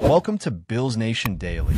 Welcome to Bills Nation Daily,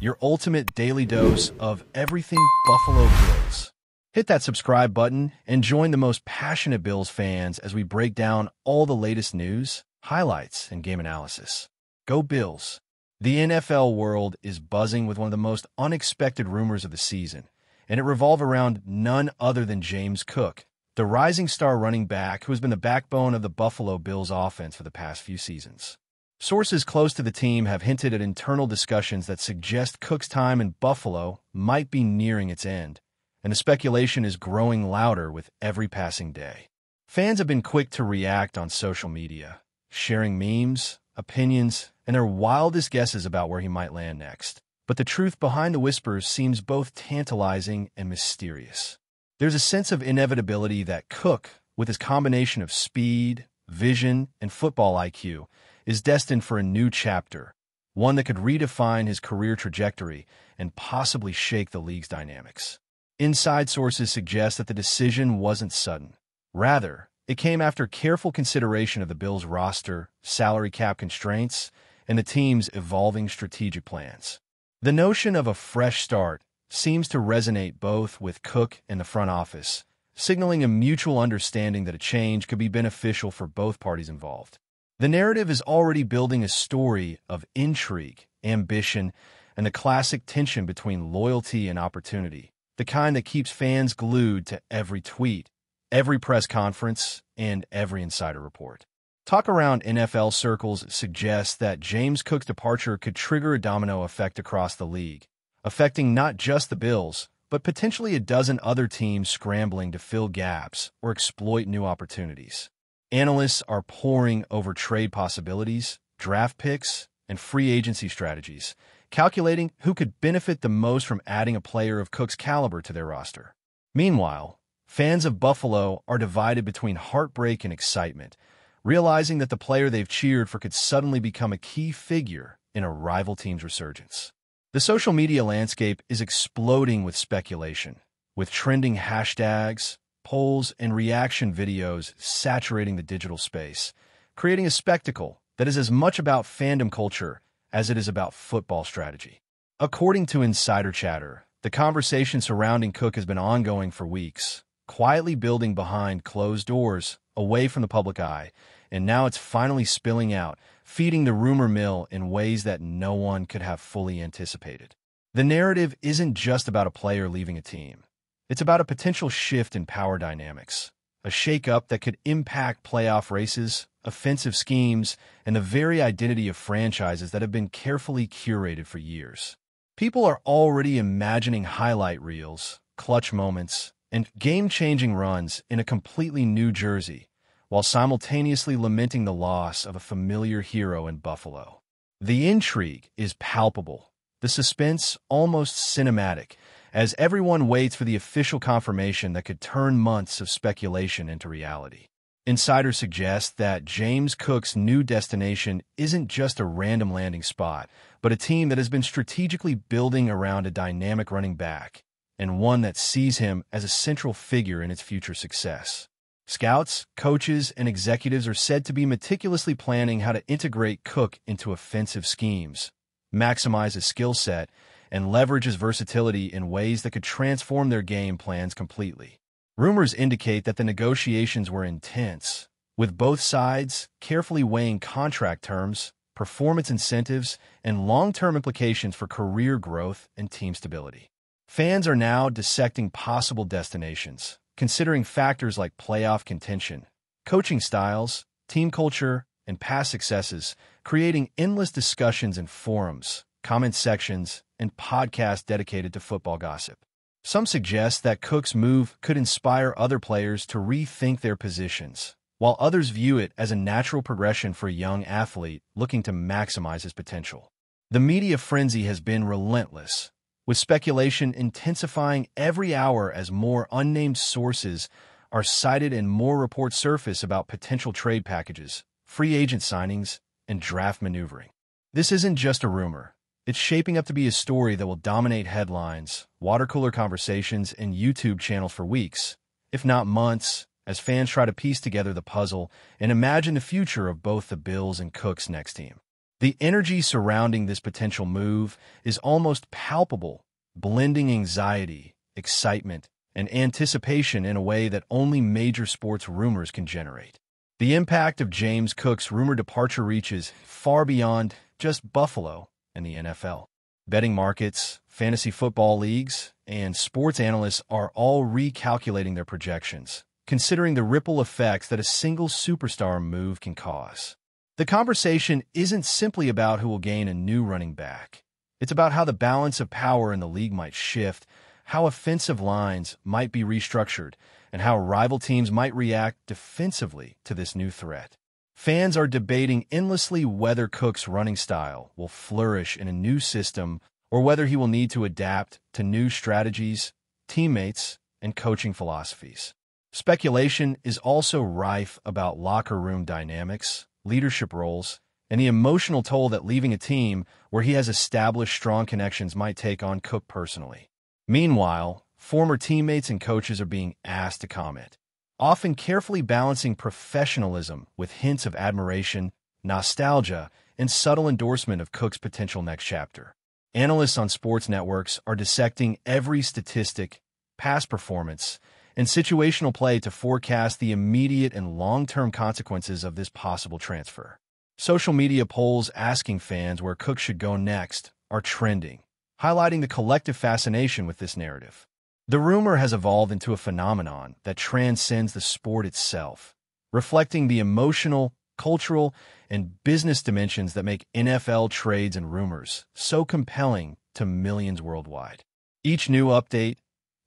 your ultimate daily dose of everything Buffalo Bills. Hit that subscribe button and join the most passionate Bills fans as we break down all the latest news, highlights, and game analysis. Go Bills! The NFL world is buzzing with one of the most unexpected rumors of the season, and it revolves around none other than James Cook, the rising star running back who has been the backbone of the Buffalo Bills offense for the past few seasons. Sources close to the team have hinted at internal discussions that suggest Cook's time in Buffalo might be nearing its end, and the speculation is growing louder with every passing day. Fans have been quick to react on social media, sharing memes, opinions, and their wildest guesses about where he might land next. But the truth behind the whispers seems both tantalizing and mysterious. There's a sense of inevitability that Cook, with his combination of speed, vision, and football IQ, is destined for a new chapter, one that could redefine his career trajectory and possibly shake the league's dynamics. Inside sources suggest that the decision wasn't sudden. Rather, it came after careful consideration of the Bills' roster, salary cap constraints, and the team's evolving strategic plans. The notion of a fresh start seems to resonate both with Cook and the front office, signaling a mutual understanding that a change could be beneficial for both parties involved. The narrative is already building a story of intrigue, ambition, and the classic tension between loyalty and opportunity, the kind that keeps fans glued to every tweet, every press conference, and every insider report. Talk around NFL circles suggests that James Cook's departure could trigger a domino effect across the league, affecting not just the Bills, but potentially a dozen other teams scrambling to fill gaps or exploit new opportunities. Analysts are poring over trade possibilities, draft picks, and free agency strategies, calculating who could benefit the most from adding a player of Cook's caliber to their roster. Meanwhile, fans of Buffalo are divided between heartbreak and excitement, realizing that the player they've cheered for could suddenly become a key figure in a rival team's resurgence. The social media landscape is exploding with speculation, with trending hashtags, polls, and reaction videos saturating the digital space, creating a spectacle that is as much about fandom culture as it is about football strategy. According to insider chatter, the conversation surrounding Cook has been ongoing for weeks, quietly building behind closed doors, away from the public eye, and now it's finally spilling out, feeding the rumor mill in ways that no one could have fully anticipated. The narrative isn't just about a player leaving a team. It's about a potential shift in power dynamics, a shakeup that could impact playoff races, offensive schemes, and the very identity of franchises that have been carefully curated for years. People are already imagining highlight reels, clutch moments, and game-changing runs in a completely new jersey, while simultaneously lamenting the loss of a familiar hero in Buffalo. The intrigue is palpable, the suspense almost cinematic, as everyone waits for the official confirmation that could turn months of speculation into reality. Insiders suggest that James Cook's new destination isn't just a random landing spot, but a team that has been strategically building around a dynamic running back, and one that sees him as a central figure in its future success. Scouts, coaches, and executives are said to be meticulously planning how to integrate Cook into offensive schemes, maximize his skill set, and leverage his versatility in ways that could transform their game plans completely. Rumors indicate that the negotiations were intense, with both sides carefully weighing contract terms, performance incentives, and long-term implications for career growth and team stability. Fans are now dissecting possible destinations, considering factors like playoff contention, coaching styles, team culture, and past successes, creating endless discussions in forums, comment sections, and podcasts dedicated to football gossip. Some suggest that Cook's move could inspire other players to rethink their positions, while others view it as a natural progression for a young athlete looking to maximize his potential. The media frenzy has been relentless, with speculation intensifying every hour as more unnamed sources are cited and more reports surface about potential trade packages, free agent signings, and draft maneuvering. This isn't just a rumor. It's shaping up to be a story that will dominate headlines, water cooler conversations, and YouTube channels for weeks, if not months, as fans try to piece together the puzzle and imagine the future of both the Bills and Cook's next team. The energy surrounding this potential move is almost palpable, blending anxiety, excitement, and anticipation in a way that only major sports rumors can generate. The impact of James Cook's rumored departure reaches far beyond just Buffalo and the NFL. Betting markets, fantasy football leagues, and sports analysts are all recalculating their projections, considering the ripple effects that a single superstar move can cause. The conversation isn't simply about who will gain a new running back. It's about how the balance of power in the league might shift, how offensive lines might be restructured, and how rival teams might react defensively to this new threat. Fans are debating endlessly whether Cook's running style will flourish in a new system or whether he will need to adapt to new strategies, teammates, and coaching philosophies. Speculation is also rife about locker room dynamics, leadership roles, and the emotional toll that leaving a team where he has established strong connections might take on Cook personally. Meanwhile, former teammates and coaches are being asked to comment, often carefully balancing professionalism with hints of admiration, nostalgia, and subtle endorsement of Cook's potential next chapter. Analysts on sports networks are dissecting every statistic, past performance, and situational play to forecast the immediate and long-term consequences of this possible transfer. Social media polls asking fans where Cook should go next are trending, highlighting the collective fascination with this narrative. The rumor has evolved into a phenomenon that transcends the sport itself, reflecting the emotional, cultural, and business dimensions that make NFL trades and rumors so compelling to millions worldwide. Each new update,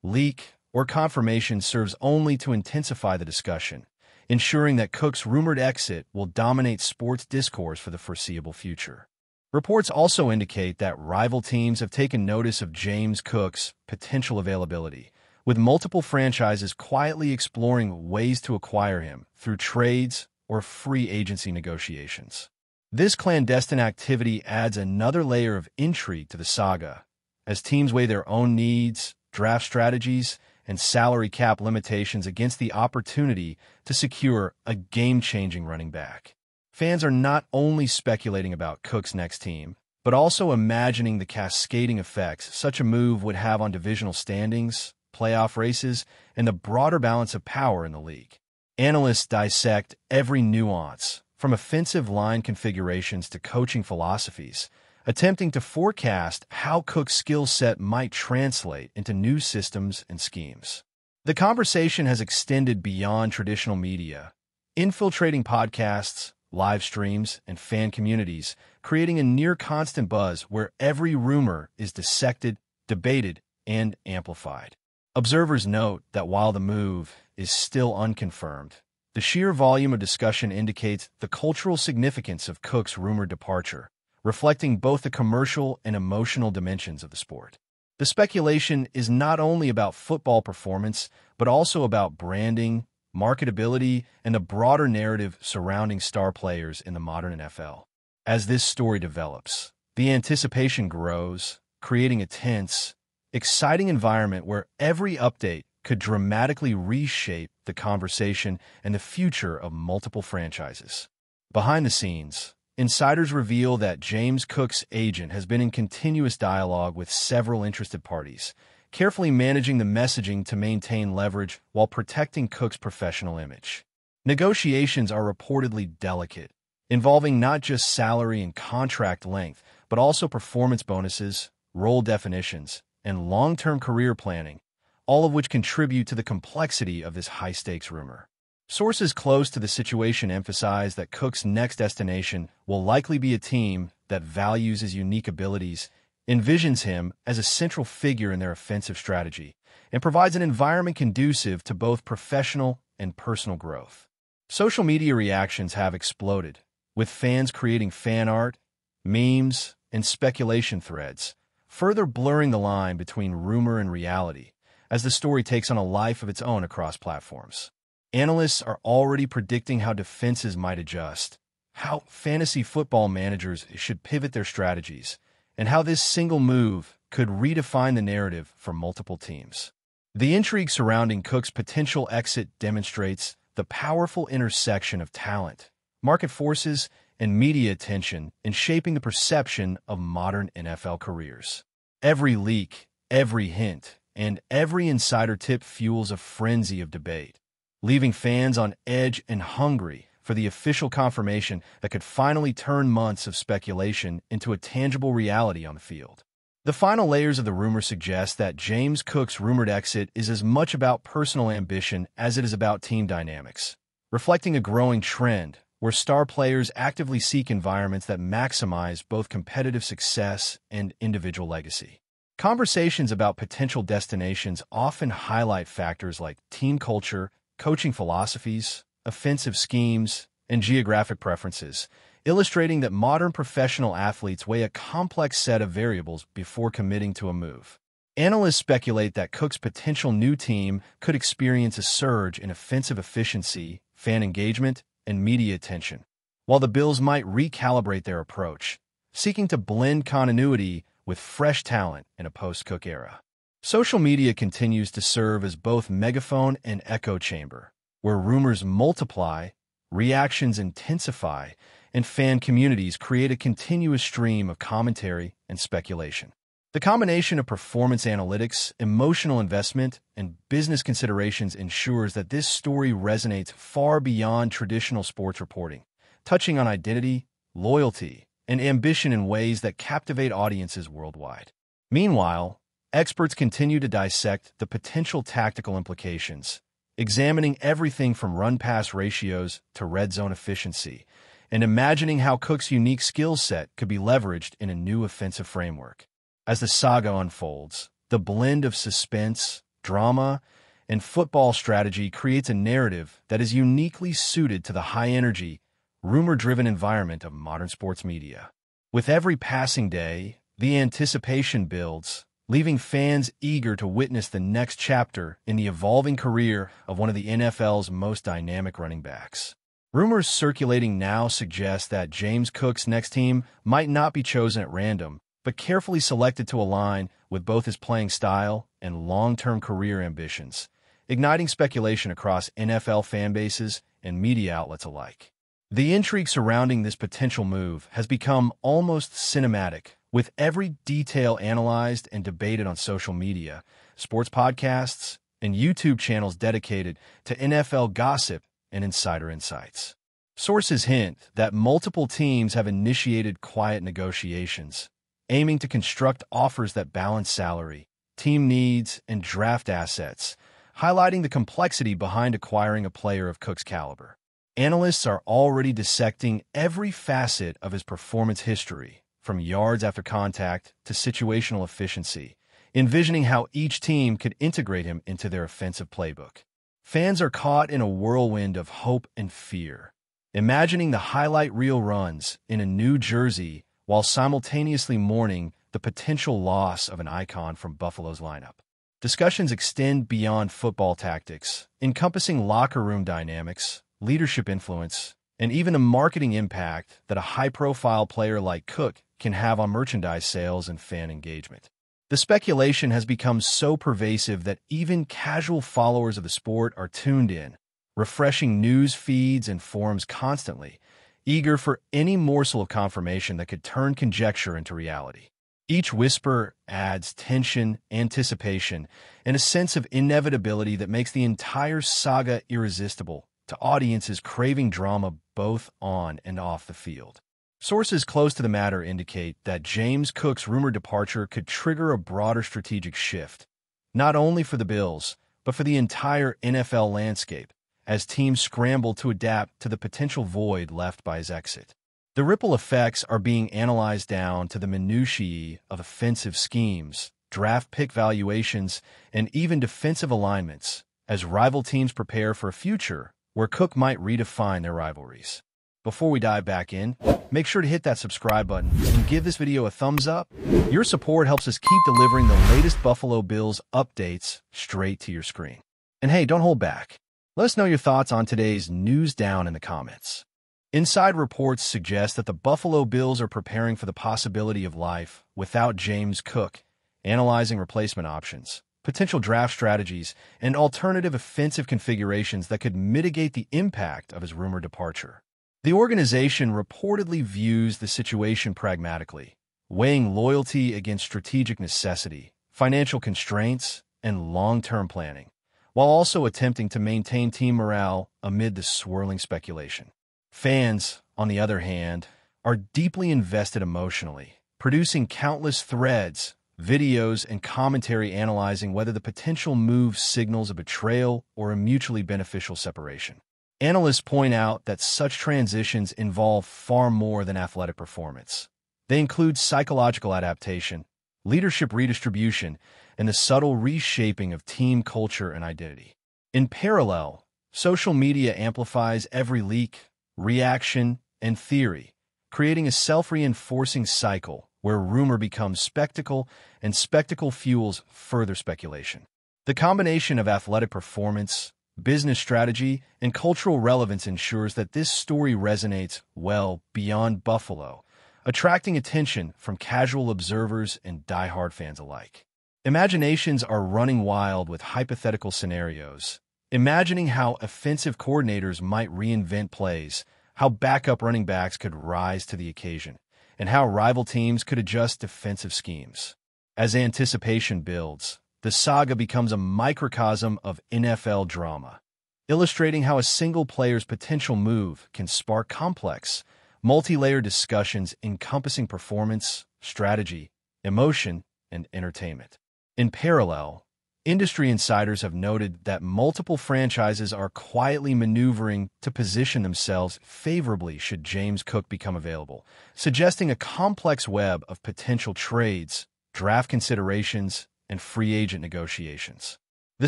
leak, or confirmation serves only to intensify the discussion, ensuring that Cook's rumored exit will dominate sports discourse for the foreseeable future. Reports also indicate that rival teams have taken notice of James Cook's potential availability, with multiple franchises quietly exploring ways to acquire him through trades or free agency negotiations. This clandestine activity adds another layer of intrigue to the saga, as teams weigh their own needs, draft strategies, and salary cap limitations against the opportunity to secure a game-changing running back. Fans are not only speculating about Cook's next team, but also imagining the cascading effects such a move would have on divisional standings, playoff races, and the broader balance of power in the league. Analysts dissect every nuance, from offensive line configurations to coaching philosophies, attempting to forecast how Cook's skill set might translate into new systems and schemes. The conversation has extended beyond traditional media, infiltrating podcasts, live streams, and fan communities, creating a near-constant buzz where every rumor is dissected, debated, and amplified. Observers note that while the move is still unconfirmed, the sheer volume of discussion indicates the cultural significance of Cook's rumored departure, reflecting both the commercial and emotional dimensions of the sport. The speculation is not only about football performance, but also about branding, marketability, and the broader narrative surrounding star players in the modern NFL. As this story develops, the anticipation grows, creating a tense, exciting environment where every update could dramatically reshape the conversation and the future of multiple franchises. Behind the scenes, insiders reveal that James Cook's agent has been in continuous dialogue with several interested parties, carefully managing the messaging to maintain leverage while protecting Cook's professional image. Negotiations are reportedly delicate, involving not just salary and contract length, but also performance bonuses, role definitions, and long-term career planning, all of which contribute to the complexity of this high-stakes rumor. Sources close to the situation emphasize that Cook's next destination will likely be a team that values his unique abilities, envisions him as a central figure in their offensive strategy, and provides an environment conducive to both professional and personal growth. Social media reactions have exploded, with fans creating fan art, memes, and speculation threads, further blurring the line between rumor and reality as the story takes on a life of its own across platforms. Analysts are already predicting how defenses might adjust, how fantasy football managers should pivot their strategies, and how this single move could redefine the narrative for multiple teams. The intrigue surrounding Cook's potential exit demonstrates the powerful intersection of talent, market forces, and media attention in shaping the perception of modern NFL careers. Every leak, every hint, and every insider tip fuels a frenzy of debate, leaving fans on edge and hungry for the official confirmation that could finally turn months of speculation into a tangible reality on the field. The final layers of the rumor suggest that James Cook's rumored exit is as much about personal ambition as it is about team dynamics, reflecting a growing trend where star players actively seek environments that maximize both competitive success and individual legacy. Conversations about potential destinations often highlight factors like team culture, coaching philosophies, offensive schemes, and geographic preferences, illustrating that modern professional athletes weigh a complex set of variables before committing to a move. Analysts speculate that Cook's potential new team could experience a surge in offensive efficiency, fan engagement, and media attention, while the Bills might recalibrate their approach, seeking to blend continuity with fresh talent in a post-Cook era. Social media continues to serve as both megaphone and echo chamber, where rumors multiply, reactions intensify, and fan communities create a continuous stream of commentary and speculation. The combination of performance analytics, emotional investment, and business considerations ensures that this story resonates far beyond traditional sports reporting, touching on identity, loyalty, and ambition in ways that captivate audiences worldwide. Meanwhile, experts continue to dissect the potential tactical implications, examining everything from run-pass ratios to red zone efficiency, and imagining how Cook's unique skill set could be leveraged in a new offensive framework. As the saga unfolds, the blend of suspense, drama, and football strategy creates a narrative that is uniquely suited to the high-energy, rumor-driven environment of modern sports media. With every passing day, the anticipation builds, leaving fans eager to witness the next chapter in the evolving career of one of the NFL's most dynamic running backs. Rumors circulating now suggest that James Cook's next team might not be chosen at random, but carefully selected to align with both his playing style and long-term career ambitions, igniting speculation across NFL fan bases and media outlets alike. The intrigue surrounding this potential move has become almost cinematic, with every detail analyzed and debated on social media, sports podcasts, and YouTube channels dedicated to NFL gossip and insider insights. Sources hint that multiple teams have initiated quiet negotiations, aiming to construct offers that balance salary, team needs, and draft assets, highlighting the complexity behind acquiring a player of Cook's caliber. Analysts are already dissecting every facet of his performance history, from yards after contact to situational efficiency, envisioning how each team could integrate him into their offensive playbook. Fans are caught in a whirlwind of hope and fear, imagining the highlight reel runs in a new jersey while simultaneously mourning the potential loss of an icon from Buffalo's lineup. Discussions extend beyond football tactics, encompassing locker room dynamics, leadership influence, and even the marketing impact that a high-profile player like Cook can have on merchandise sales and fan engagement. The speculation has become so pervasive that even casual followers of the sport are tuned in, refreshing news feeds and forums constantly, eager for any morsel of confirmation that could turn conjecture into reality. Each whisper adds tension, anticipation, and a sense of inevitability that makes the entire saga irresistible to audiences craving drama both on and off the field. Sources close to the matter indicate that James Cook's rumored departure could trigger a broader strategic shift, not only for the Bills, but for the entire NFL landscape, as teams scramble to adapt to the potential void left by his exit. The ripple effects are being analyzed down to the minutiae of offensive schemes, draft pick valuations, and even defensive alignments, as rival teams prepare for a future where Cook might redefine their rivalries. Before we dive back in, make sure to hit that subscribe button and give this video a thumbs up. Your support helps us keep delivering the latest Buffalo Bills updates straight to your screen. And hey, don't hold back. Let us know your thoughts on today's news down in the comments. Inside reports suggest that the Buffalo Bills are preparing for the possibility of life without James Cook, analyzing replacement options, potential draft strategies, and alternative offensive configurations that could mitigate the impact of his rumored departure. The organization reportedly views the situation pragmatically, weighing loyalty against strategic necessity, financial constraints, and long-term planning, while also attempting to maintain team morale amid the swirling speculation. Fans, on the other hand, are deeply invested emotionally, producing countless threads, videos, and commentary analyzing whether the potential move signals a betrayal or a mutually beneficial separation. Analysts point out that such transitions involve far more than athletic performance. They include psychological adaptation, leadership redistribution, and the subtle reshaping of team culture and identity. In parallel, social media amplifies every leak, reaction, and theory, creating a self-reinforcing cycle where rumor becomes spectacle and spectacle fuels further speculation. The combination of athletic performance, business strategy, and cultural relevance ensures that this story resonates well beyond Buffalo, attracting attention from casual observers and diehard fans alike. Imaginations are running wild with hypothetical scenarios, imagining how offensive coordinators might reinvent plays, how backup running backs could rise to the occasion, and how rival teams could adjust defensive schemes. As anticipation builds, the saga becomes a microcosm of NFL drama, illustrating how a single player's potential move can spark complex, multi-layered discussions encompassing performance, strategy, emotion, and entertainment. In parallel, industry insiders have noted that multiple franchises are quietly maneuvering to position themselves favorably should James Cook become available, suggesting a complex web of potential trades, draft considerations, and free agent negotiations. The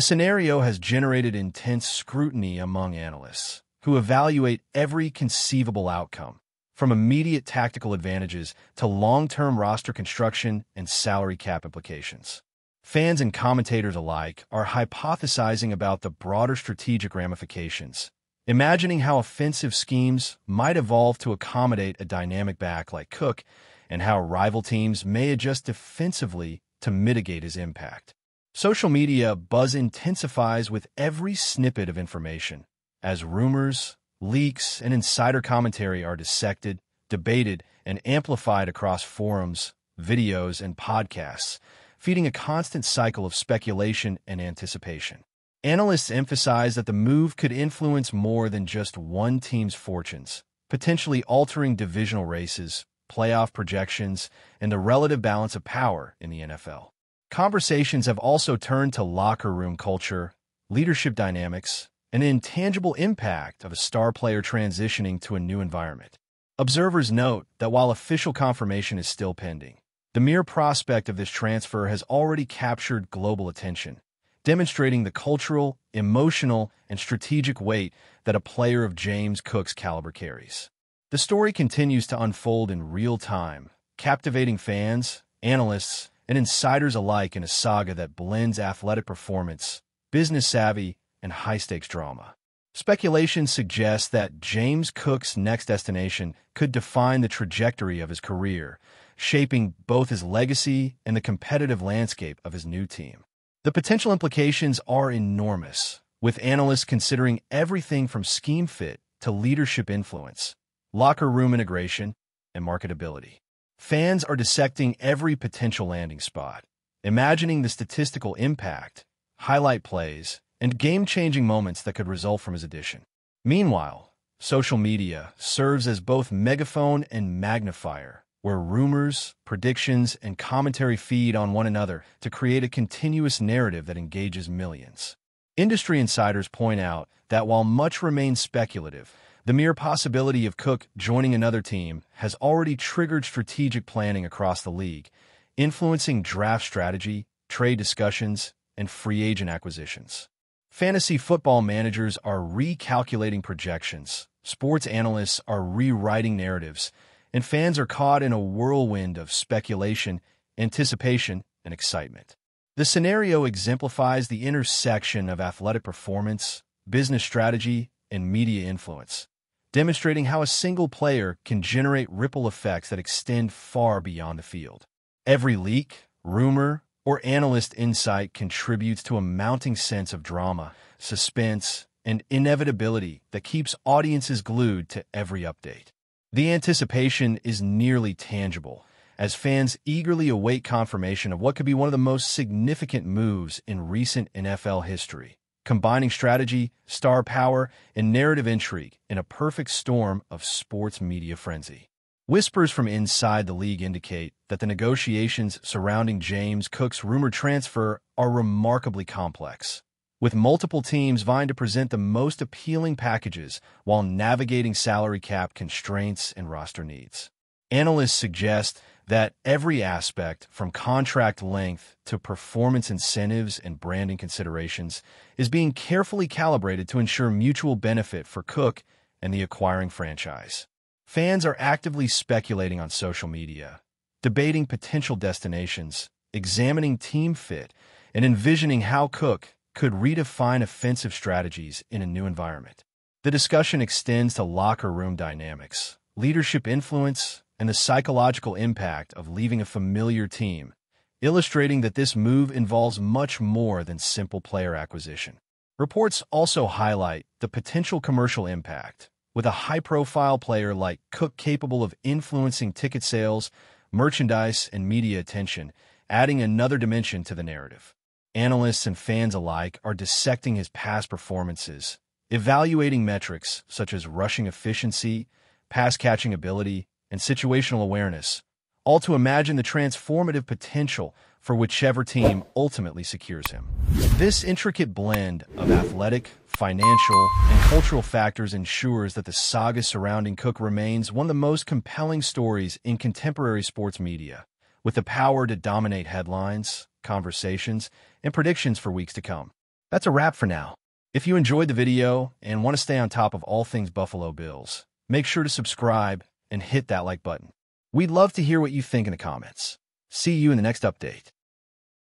scenario has generated intense scrutiny among analysts, who evaluate every conceivable outcome, from immediate tactical advantages to long-term roster construction and salary cap implications. Fans and commentators alike are hypothesizing about the broader strategic ramifications, imagining how offensive schemes might evolve to accommodate a dynamic back like Cook and how rival teams may adjust defensively to mitigate his impact. Social media buzz intensifies with every snippet of information, as rumors, leaks, and insider commentary are dissected, debated, and amplified across forums, videos, and podcasts, feeding a constant cycle of speculation and anticipation. Analysts emphasize that the move could influence more than just one team's fortunes, potentially altering divisional races, playoff projections, and the relative balance of power in the NFL. Conversations have also turned to locker room culture, leadership dynamics, and the intangible impact of a star player transitioning to a new environment. Observers note that while official confirmation is still pending, the mere prospect of this transfer has already captured global attention, demonstrating the cultural, emotional, and strategic weight that a player of James Cook's caliber carries. The story continues to unfold in real time, captivating fans, analysts, and insiders alike in a saga that blends athletic performance, business savvy, and high-stakes drama. Speculation suggests that James Cook's next destination could define the trajectory of his career, shaping both his legacy and the competitive landscape of his new team. The potential implications are enormous, with analysts considering everything from scheme fit to leadership influence, locker room integration, and marketability. Fans are dissecting every potential landing spot, imagining the statistical impact, highlight plays, and game-changing moments that could result from his addition. Meanwhile, social media serves as both megaphone and magnifier, where rumors, predictions, and commentary feed on one another to create a continuous narrative that engages millions. Industry insiders point out that while much remains speculative, the mere possibility of Cook joining another team has already triggered strategic planning across the league, influencing draft strategy, trade discussions, and free agent acquisitions. Fantasy football managers are recalculating projections, sports analysts are rewriting narratives, and fans are caught in a whirlwind of speculation, anticipation, and excitement. The scenario exemplifies the intersection of athletic performance, business strategy, and media influence, demonstrating how a single player can generate ripple effects that extend far beyond the field. Every leak, rumor, or analyst insight contributes to a mounting sense of drama, suspense, and inevitability that keeps audiences glued to every update. The anticipation is nearly tangible, as fans eagerly await confirmation of what could be one of the most significant moves in recent NFL history, combining strategy, star power, and narrative intrigue in a perfect storm of sports media frenzy. Whispers from inside the league indicate that the negotiations surrounding James Cook's rumored transfer are remarkably complex, with multiple teams vying to present the most appealing packages while navigating salary cap constraints and roster needs. Analysts suggest that every aspect, from contract length to performance incentives and branding considerations, is being carefully calibrated to ensure mutual benefit for Cook and the acquiring franchise. Fans are actively speculating on social media, debating potential destinations, examining team fit, and envisioning how Cook could redefine offensive strategies in a new environment. The discussion extends to locker room dynamics, leadership influence, and the psychological impact of leaving a familiar team, illustrating that this move involves much more than simple player acquisition. Reports also highlight the potential commercial impact, with a high-profile player like Cook capable of influencing ticket sales, merchandise, and media attention, adding another dimension to the narrative. Analysts and fans alike are dissecting his past performances, evaluating metrics such as rushing efficiency, pass-catching ability, and situational awareness, all to imagine the transformative potential for whichever team ultimately secures him. This intricate blend of athletic, financial, and cultural factors ensures that the saga surrounding Cook remains one of the most compelling stories in contemporary sports media, with the power to dominate headlines, conversations, and predictions for weeks to come. That's a wrap for now. If you enjoyed the video and want to stay on top of all things Buffalo Bills, make sure to subscribe and hit that like button. We'd love to hear what you think in the comments. See you in the next update.